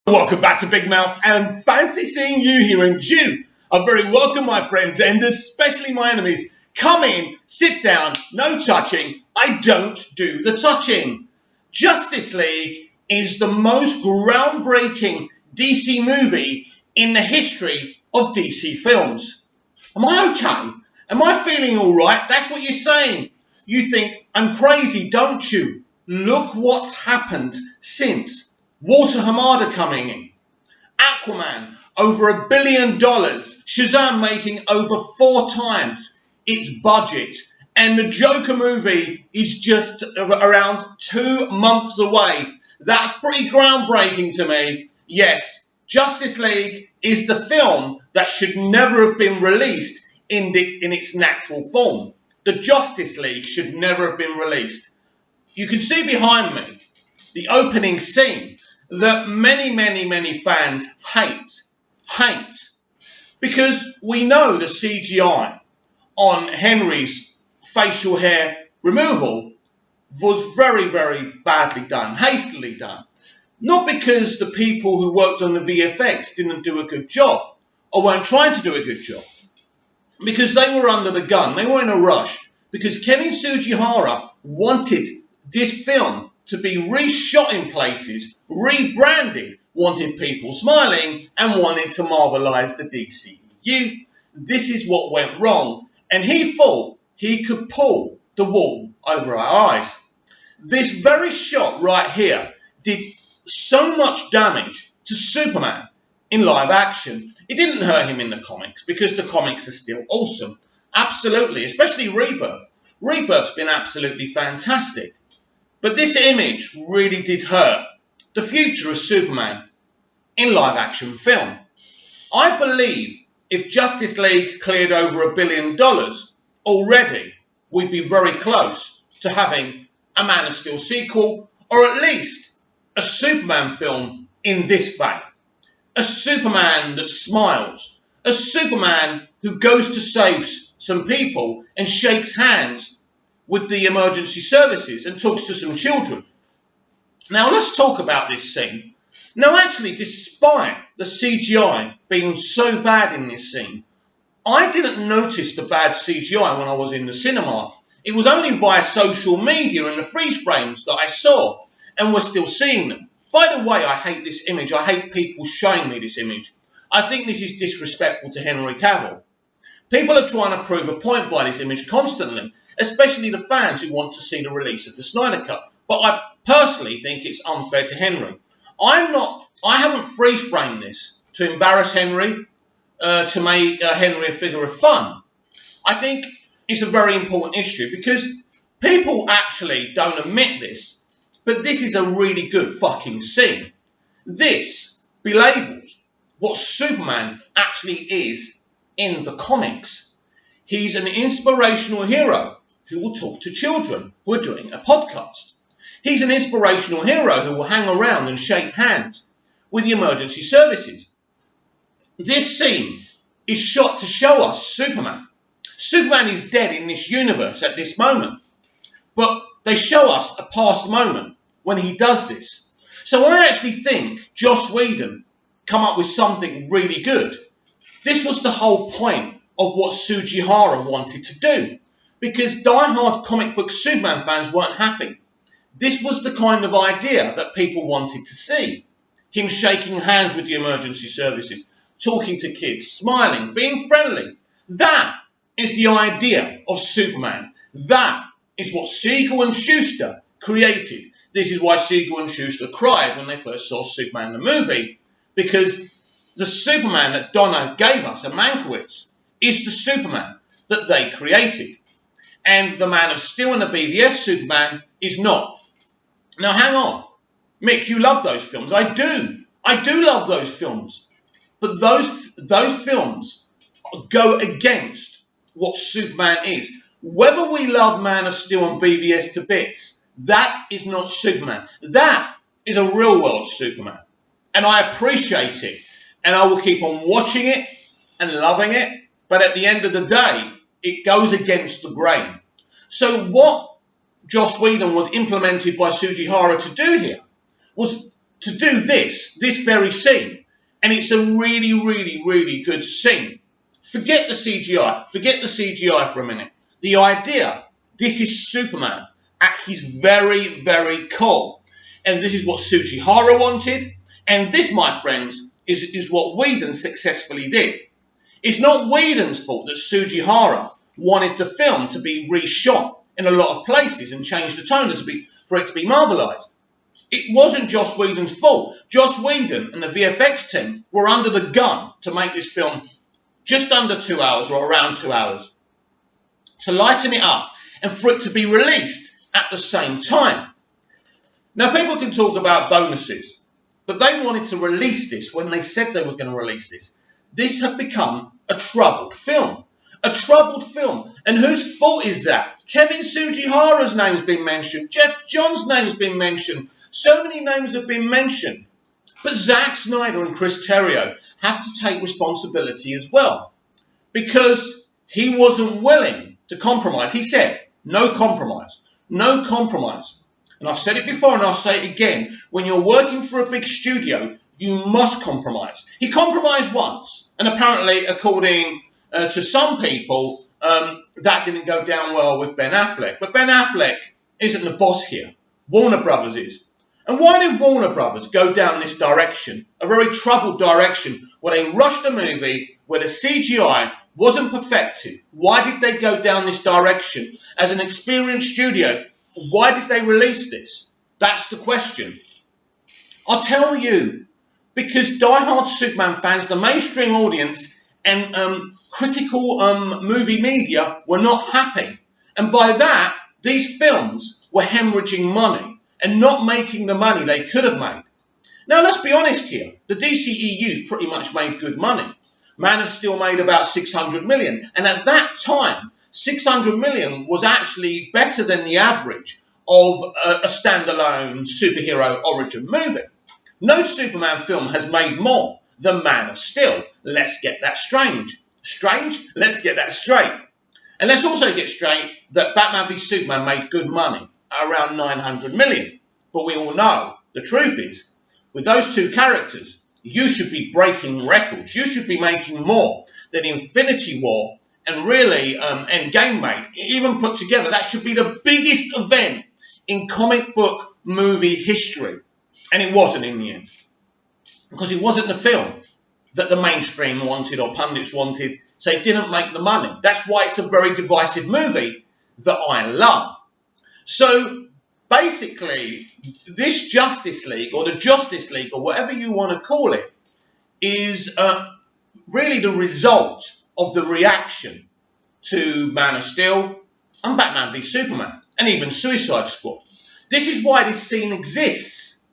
Welcome back to Big Mouth, and fancy seeing you here. And you are very welcome, my friends, and especially my enemies. Come in, sit down, no touching. I don't do the touching. Justice League is the most groundbreaking DC movie in the history of DC films. Am I okay? Am I feeling all right? That's what you're saying. You think I'm crazy, don't you? Look what's happened since. Walter Hamada coming in, Aquaman over $1 billion, Shazam making over 4 times its budget, and the Joker movie is just around 2 months away. That's pretty groundbreaking to me. Yes, Justice League is the film that should never have been released in its natural form. The Justice League should never have been released. You can see behind me the opening scene that many fans hate. Because we know the CGI on Henry's facial hair removal was very badly done, hastily done. Not because the people who worked on the VFX didn't do a good job, or weren't trying to do a good job. Because they were under the gun, they were in a rush. Because Kevin Sugihara wanted this film to be reshot in places, rebranded, wanted people smiling, and wanted to marvelise the dceu. This is what went wrong, and he thought he could pull the wool over our eyes. This very shot right here did so much damage to Superman in live action. It didn't hurt him in the comics, because the comics are still awesome. Absolutely, especially Rebirth. Rebirth's been absolutely fantastic. But this image really did hurt the future of Superman in live-action film. I believe if Justice League cleared over $1 billion already, we'd be very close to having a Man of Steel sequel, or at least a Superman film in this vein. A Superman that smiles. A Superman who goes to save some people and shakes hands with the emergency services and talks to some children. Now let's talk about this scene. Now actually, despite the CGI being so bad in this scene, I didn't notice the bad CGI when I was in the cinema. It was only via social media and the freeze frames that I saw, and we're still seeing them. By the way, I hate this image. I hate people showing me this image. I think this is disrespectful to Henry Cavill. People are trying to prove a point by this image constantly, especially the fans who want to see the release of the Snyder Cut. But I personally think it's unfair to Henry. I haven't freeze framed this to embarrass Henry, to make Henry a figure of fun. I think it's a very important issue because people actually don't admit this, but this is a really good fucking scene. This belabels what Superman actually is in the comics. He's an inspirational hero who will talk to children who are doing a podcast. He's an inspirational hero who will hang around and shake hands with the emergency services. This scene is shot to show us Superman. Superman is dead in this universe at this moment, but they show us a past moment when he does this. So I actually think Joss Whedon come up with something really good. This was the whole point of what Sugihara wanted to do, because die-hard comic book Superman fans weren't happy. This was the kind of idea that people wanted to see. Him shaking hands with the emergency services, talking to kids, smiling, being friendly. That is the idea of Superman. That is what Siegel and Schuster created. This is why Siegel and Schuster cried when they first saw Superman the movie, because the Superman that Donner gave us at Mankiewicz is the Superman that they created. And the Man of Steel and the BVS Superman is not. Now hang on. Mick, you love those films. I do. I do love those films. But those films go against what Superman is. Whether we love Man of Steel and BVS to bits, that is not Superman. That is a real world Superman. And I appreciate it. And I will keep on watching it and loving it. But at the end of the day, it goes against the grain. So what Joss Whedon was implemented by Sugihara to do here was to do this very scene. And it's a really, really, really good scene. Forget the CGI for a minute. The idea, this is Superman at his very, very core. And this is what Sugihara wanted. And this, my friends, is what Whedon successfully did. It's not Whedon's fault that Sugihara wanted the film to be reshot in a lot of places and change the tone for it to be Marvelised. It wasn't Joss Whedon's fault. Joss Whedon and the VFX team were under the gun to make this film just under 2 hours or around 2 hours, to lighten it up and for it to be released at the same time. Now, people can talk about bonuses, but they wanted to release this when they said they were going to release this. This had become a troubled film. A troubled film. And whose fault is that? Kevin Sugihara's name's been mentioned. Jeff Johns' name's been mentioned. So many names have been mentioned. But Zack Snyder and Chris Terrio have to take responsibility as well. Because he wasn't willing to compromise. He said, no compromise. No compromise. And I've said it before and I'll say it again. When you're working for a big studio, you must compromise. He compromised once. And apparently, according to some people, that didn't go down well with Ben Affleck. But Ben Affleck isn't the boss here. Warner Brothers is. And why did Warner Brothers go down this direction, a very troubled direction, where they rushed a movie where the CGI wasn't perfected? Why did they go down this direction? As an experienced studio, why did they release this? That's the question. I'll tell you, because diehard Superman fans, the mainstream audience, and critical movie media were not happy. And by that, these films were hemorrhaging money and not making the money they could have made. Now, let's be honest here. The DCEU pretty much made good money. Man of Steel made about 600 million. And at that time, 600 million was actually better than the average of a standalone superhero origin movie. No Superman film has made more than Man of Steel. Let's get that strange. Let's get that straight. And let's also get straight that Batman v Superman made good money, around 900 million. But we all know the truth is, with those two characters, you should be breaking records. You should be making more than Infinity War and really Endgame made. Even put together, that should be the biggest event in comic book movie history. And it wasn't in the end. Because it wasn't the film that the mainstream wanted or pundits wanted, so it didn't make the money. That's why it's a very divisive movie that I love. So basically, this Justice League, or the Justice League, or whatever you want to call it, is really the result of the reaction to Man of Steel and Batman v Superman, and even Suicide Squad. This is why this scene exists.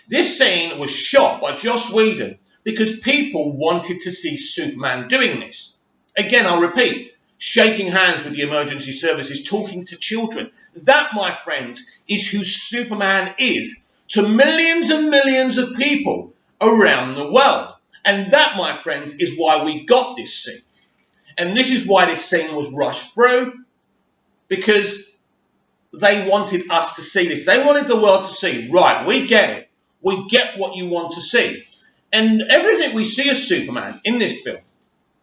This scene was shot by Joss Whedon because people wanted to see Superman doing this. Again, I'll repeat, shaking hands with the emergency services, talking to children. That, my friends, is who Superman is to millions and millions of people around the world. And that, my friends, is why we got this scene. And this is why this scene was rushed through, because they wanted us to see this. They wanted the world to see, right, we get it. We get what you want to see. And everything we see of Superman in this film,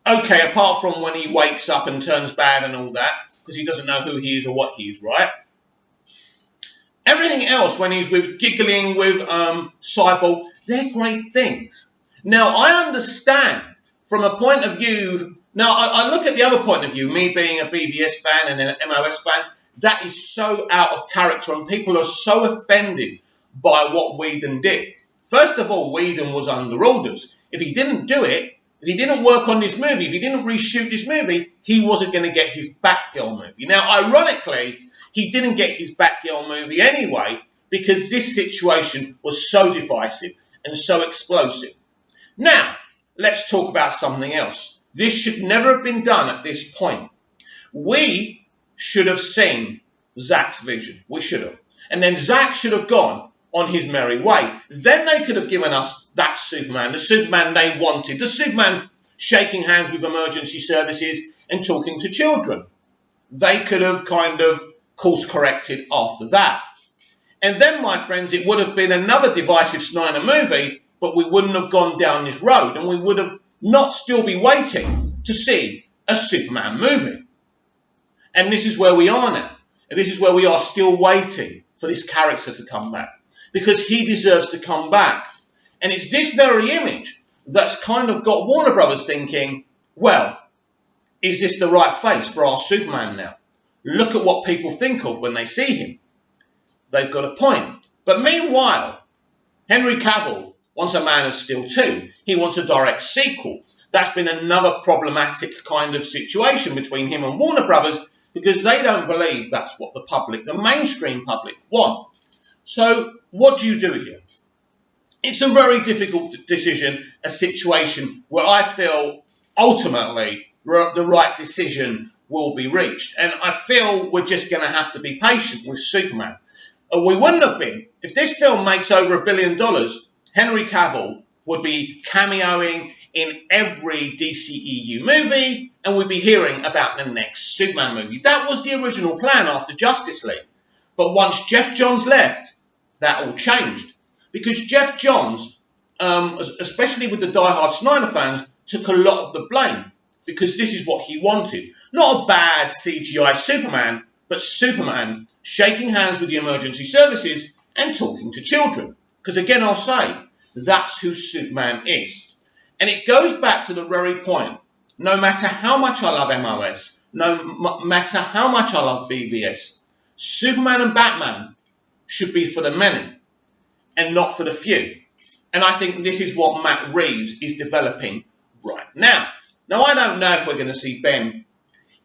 okay, apart from when he wakes up and turns bad and all that, because he doesn't know who he is or what he is, right? Everything else, when he's giggling with Cyborg, they're great things. Now, I understand from a point of view, now I look at the other point of view, me being a BVS fan and an MOS fan, that is so out of character and people are so offended by what Whedon did. First of all, Whedon was under orders. If he didn't do it, if he didn't work on this movie, if he didn't reshoot this movie, he wasn't going to get his Batgirl movie. Now, ironically, he didn't get his Batgirl movie anyway because this situation was so divisive and so explosive. Now, let's talk about something else. This should never have been done at this point. We should have seen Zack's vision. We should have. And then Zack should have gone on his merry way. Then they could have given us that Superman, the Superman they wanted, the Superman shaking hands with emergency services and talking to children. They could have kind of course corrected after that. And then, my friends, it would have been another divisive Snyder movie, but we wouldn't have gone down this road, and we would have not still be waiting to see a Superman movie. And this is where we are now. And this is where we are still waiting for this character to come back, because he deserves to come back. And it's this very image that's kind of got Warner Brothers thinking, well, is this the right face for our Superman now? Look at what people think of when they see him. They've got a point. But meanwhile, Henry Cavill wants a Man of Steel 2. He wants a direct sequel. That's been another problematic kind of situation between him and Warner Brothers, because they don't believe that's what the public, the mainstream public, want. So what do you do here? It's a very difficult decision, a situation where I feel ultimately the right decision will be reached. And I feel we're just going to have to be patient with Superman. We wouldn't have been. If this film makes over $1 billion, Henry Cavill would be cameoing in every DCEU movie, and we'd be hearing about the next Superman movie. That was the original plan after Justice League. But once Jeff Johns left, that all changed. Because Jeff Johns, especially with the diehard Snyder fans, took a lot of the blame. Because this is what he wanted. Not a bad CGI Superman, but Superman shaking hands with the emergency services and talking to children. Because again, I'll say, that's who Superman is. And it goes back to the very point. No matter how much I love MOS, no matter how much I love BVS, Superman and Batman should be for the many and not for the few. And I think this is what Matt Reeves is developing right now. Now, I don't know if we're going to see Ben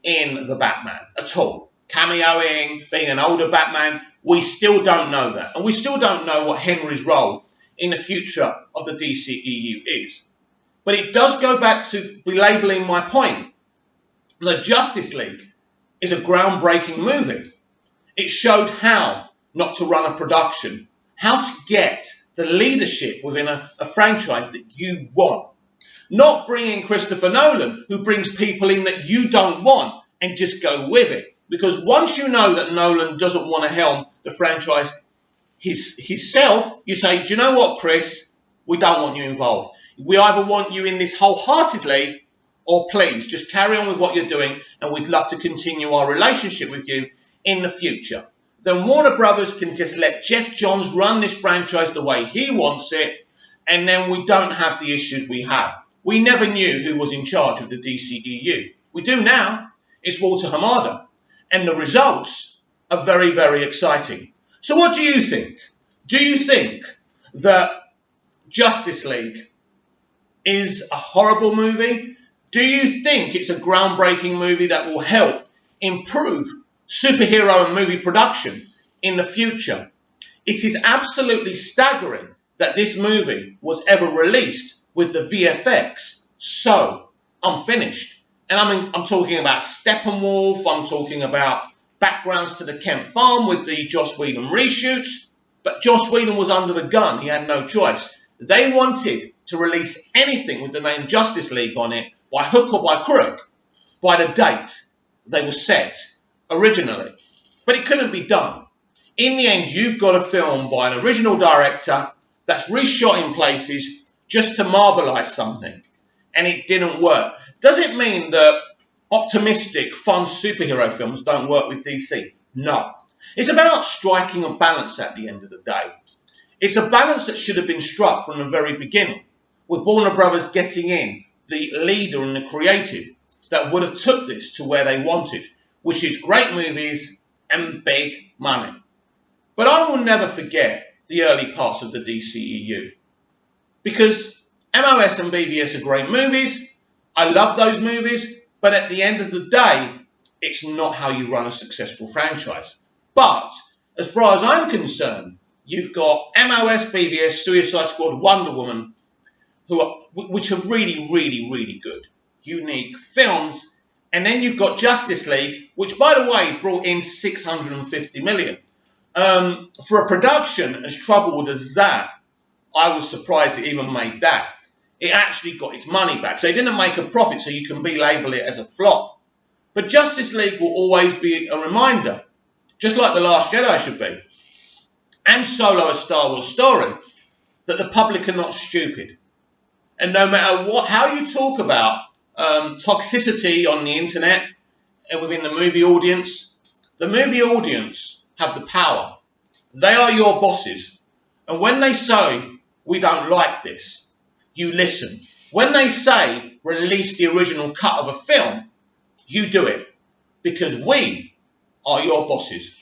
in the Batman at all. Cameoing, being an older Batman, we still don't know that. And we still don't know what Henry's role in the future of the DCEU is. But it does go back to belabeling my point. The Justice League is a groundbreaking movie. It showed how not to run a production, how to get the leadership within a franchise that you want. Not bringing Christopher Nolan, who brings people in that you don't want, and just go with it. Because once you know that Nolan doesn't want to helm the franchise himself, you say, do you know what, Chris? We don't want you involved. We either want you in this wholeheartedly, or please, just carry on with what you're doing, and we'd love to continue our relationship with you in the future. Then Warner Brothers can just let Jeff Johns run this franchise the way he wants it, and then we don't have the issues we have. We never knew who was in charge of the DCEU. We do now. It's Walter Hamada. And the results are very, very exciting. So what do you think? Do you think that Justice League is a horrible movie? Do you think it's a groundbreaking movie that will help improve superhero and movie production in the future? It is absolutely staggering that this movie was ever released with the VFX so unfinished. And I'm talking about Steppenwolf, I'm talking about backgrounds to the Kent Farm with the Joss Whedon reshoots. But Joss Whedon was under the gun, he had no choice. They wanted to release anything with the name Justice League on it, by hook or by crook, by the date they were set originally. But it couldn't be done. In the end, you've got a film by an original director that's reshot in places just to marvelise something. And it didn't work. Does it mean that optimistic, fun superhero films don't work with DC? No. It's about striking a balance at the end of the day. It's a balance that should have been struck from the very beginning, with Warner Brothers getting in the leader and the creative that would have took this to where they wanted, which is great movies and big money. But I will never forget the early parts of the DCEU, because MOS and BVS are great movies. I love those movies, but at the end of the day, it's not how you run a successful franchise. But as far as I'm concerned, you've got MOS, BVS, Suicide Squad, Wonder Woman, which are really, really, really good, unique films. And then you've got Justice League, which, by the way, brought in $650 million. For a production as troubled as that, I was surprised it even made that. It actually got its money back. So it didn't make a profit, so you can label it as a flop. But Justice League will always be a reminder, just like The Last Jedi should be, and Solo a Star Wars story, that the public are not stupid. And no matter how you talk about toxicity on the internet and within the movie audience have the power. They are your bosses. And when they say, we don't like this, you listen. When they say, release the original cut of a film, you do it. Because we are your bosses.